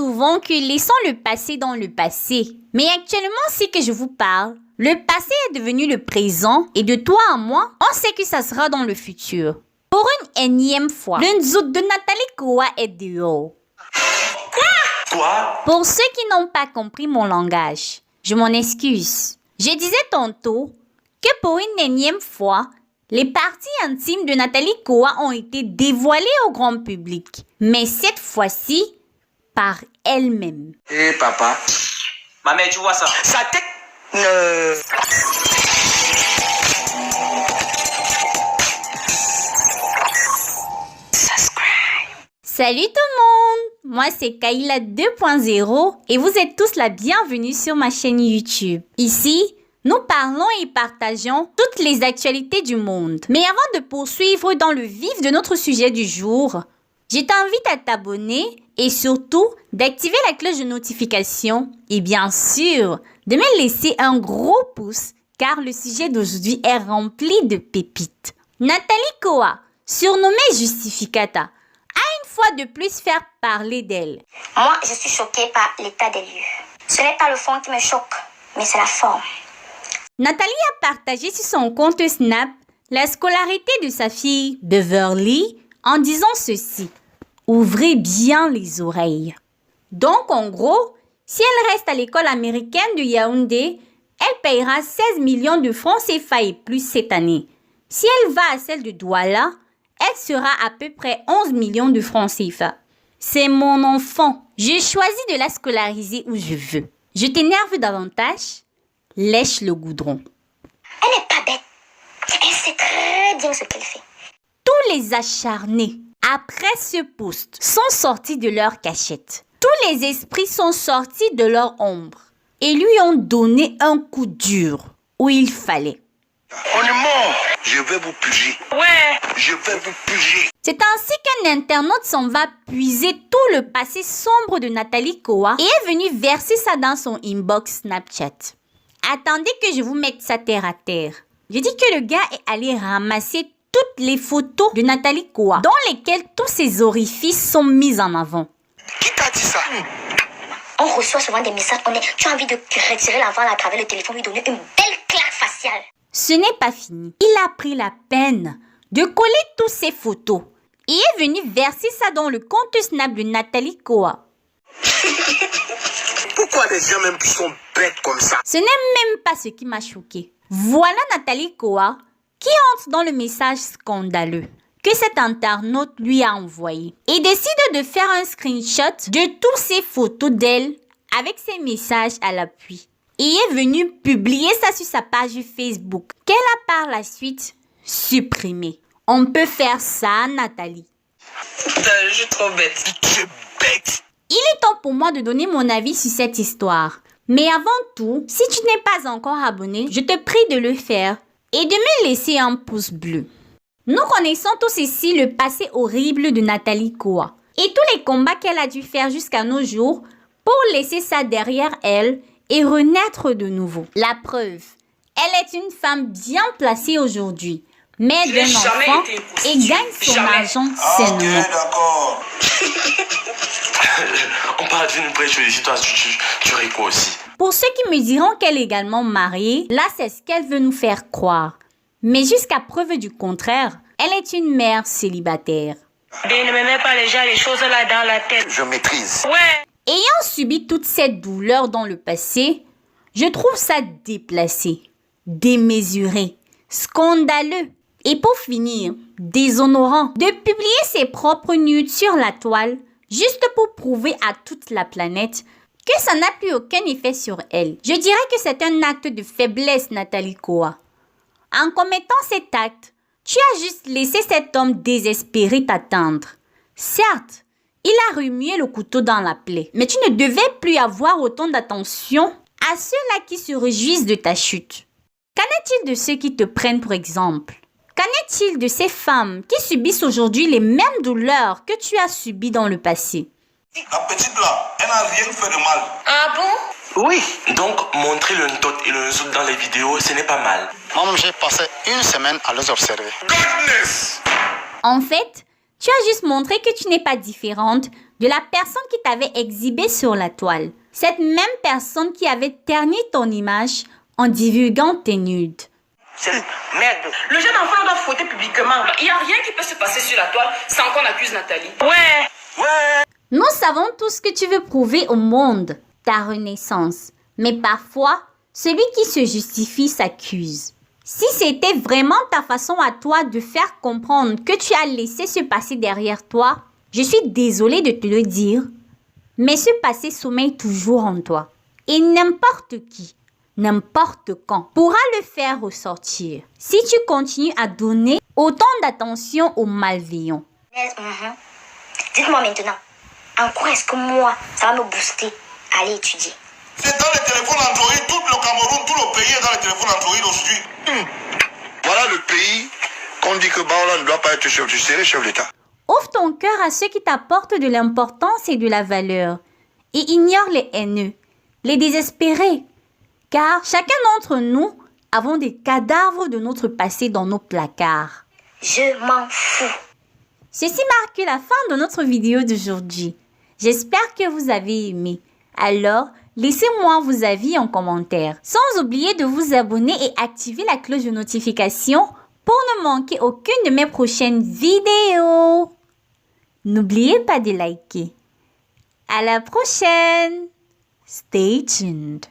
souvent que laissons le passé dans le passé. Mais actuellement, c'est que je vous parle. Le passé est devenu le présent et de toi à moi, on sait que ça sera dans le futur. Pour une énième fois, le nzout de Nathalie Koa est dehors. Quoi? Pour ceux qui n'ont pas compris mon langage, je m'en excuse. Je disais tantôt que pour une énième fois, les parties intimes de Nathalie Koa ont été dévoilées au grand public. Mais cette fois-ci, par elle-même. Eh papa. Ma mère, tu vois ça? Sa tête. Salut tout le monde! Moi c'est Kaila 2.0 et vous êtes tous la bienvenue sur ma chaîne YouTube. Ici, nous parlons et partageons toutes les actualités du monde. Mais avant de poursuivre dans le vif de notre sujet du jour, je t'invite à t'abonner et surtout d'activer la cloche de notification et bien sûr de me laisser un gros pouce car le sujet d'aujourd'hui est rempli de pépites. Nathalie Koa, surnommée Justificata, a une fois de plus faire parler d'elle. Moi, je suis choquée par l'état des lieux. Ce n'est pas le fond qui me choque, mais c'est la forme. Nathalie a partagé sur son compte Snap la scolarité de sa fille Beverly en disant ceci. Ouvrez bien les oreilles. Donc, en gros, si elle reste à l'école américaine de Yaoundé, elle payera 16 millions de francs CFA et plus cette année. Si elle va à celle de Douala, elle sera à peu près 11 millions de francs CFA. C'est mon enfant. Je choisis de la scolariser où je veux. Je t'énerve davantage? Lèche le goudron. Elle n'est pas bête. Elle sait très bien ce qu'elle fait. Tous les acharnés, après ce post, sont sortis de leur cachette. Tous les esprits sont sortis de leur ombre et lui ont donné un coup dur où il fallait. On est mort. Je vais vous puger. Ouais. Je vais vous puger. C'est ainsi qu'un internaute s'en va puiser tout le passé sombre de Nathalie Koa et est venu verser ça dans son inbox Snapchat. Attendez que je vous mette ça terre à terre. Je dis que le gars est allé ramasser toutes les photos de Nathalie Koa dans lesquelles tous ses orifices sont mis en avant. Qui t'a dit ça? On reçoit souvent des messages honnêtes. Tu as envie de retirer l'enfant à travers le téléphone, lui donner une belle claque faciale. Ce n'est pas fini. Il a pris la peine de coller toutes ces photos et est venu verser ça dans le compte Snap de Nathalie Koa. Pourquoi les gens même sont bêtes comme ça? Ce n'est même pas ce qui m'a choqué. Voilà Nathalie Koa qui entre dans le message scandaleux que cet internaute lui a envoyé et décide de faire un screenshot de toutes ces photos d'elle avec ses messages à l'appui. Et est venu publier ça sur sa page Facebook qu'elle a par la suite supprimée. On peut faire ça, Nathalie. Putain, je suis trop bête. Tu es bête. Il est temps pour moi de donner mon avis sur cette histoire. Mais avant tout, si tu n'es pas encore abonné, je te prie de le faire et de me laisser un pouce bleu. Nous connaissons tous ici le passé horrible de Nathalie Koa et tous les combats qu'elle a dû faire jusqu'à nos jours pour laisser ça derrière elle et renaître de nouveau. La preuve, elle est une femme bien placée aujourd'hui, mère d'un enfant et gagne son argent sainement. Ok, d'accord. On parle d'une brèche ici, toi, tu ris quoi aussi? Pour ceux qui me diront qu'elle est également mariée, là c'est ce qu'elle veut nous faire croire. Mais jusqu'à preuve du contraire, elle est une mère célibataire. Ne me mets pas les choses là dans la tête. Je maîtrise. Ouais. Ayant subi toute cette douleur dans le passé, je trouve ça déplacé, démesuré, scandaleux et pour finir, déshonorant de publier ses propres nudes sur la toile juste pour prouver à toute la planète que ça n'a plus aucun effet sur elle. Je dirais que c'est un acte de faiblesse, Nathalie Koa. En commettant cet acte, tu as juste laissé cet homme désespéré t'attendre. Certes, il a remué le couteau dans la plaie, mais tu ne devais plus avoir autant d'attention à ceux-là qui se réjouissent de ta chute. Qu'en est-il de ceux qui te prennent pour exemple? Qu'en est-il de ces femmes qui subissent aujourd'hui les mêmes douleurs que tu as subies dans le passé? La petite là, elle n'a rien fait de mal. Ah bon? Oui. Donc, montrer le ntot et le nzout dans les vidéos, ce n'est pas mal. Moi-même, j'ai passé une semaine à les observer. Goodness. En fait, tu as juste montré que tu n'es pas différente de la personne qui t'avait exhibé sur la toile. Cette même personne qui avait terni ton image en divulguant tes nudes. C'est merde. Le jeune enfant doit fauter publiquement. Il n'y a rien qui peut se passer sur la toile sans qu'on accuse Nathalie. Ouais. Nous savons tout ce que tu veux prouver au monde, ta renaissance. Mais parfois, celui qui se justifie s'accuse. Si c'était vraiment ta façon à toi de faire comprendre que tu as laissé ce passé derrière toi, je suis désolée de te le dire, mais ce passé sommeille toujours en toi. Et n'importe qui, n'importe quand, pourra le faire ressortir. Si tu continues à donner autant d'attention aux malveillants. Dites-moi maintenant, en quoi est-ce que moi, ça va me booster à aller étudier? C'est dans les téléphones Android, tout le Cameroun, tout le pays est dans les téléphones Android aujourd'hui. Voilà le pays qu'on dit que Baola ne doit pas être chef du CRE, chef d'État. Ouvre ton cœur à ceux qui t'apportent de l'importance et de la valeur. Et ignore les haineux, les désespérés. Car chacun d'entre nous avons des cadavres de notre passé dans nos placards. Je m'en fous. Ceci marque la fin de notre vidéo d'aujourd'hui. J'espère que vous avez aimé. Alors, laissez-moi vos avis en commentaire. Sans oublier de vous abonner et activer la cloche de notification pour ne manquer aucune de mes prochaines vidéos. N'oubliez pas de liker. À la prochaine. Stay tuned.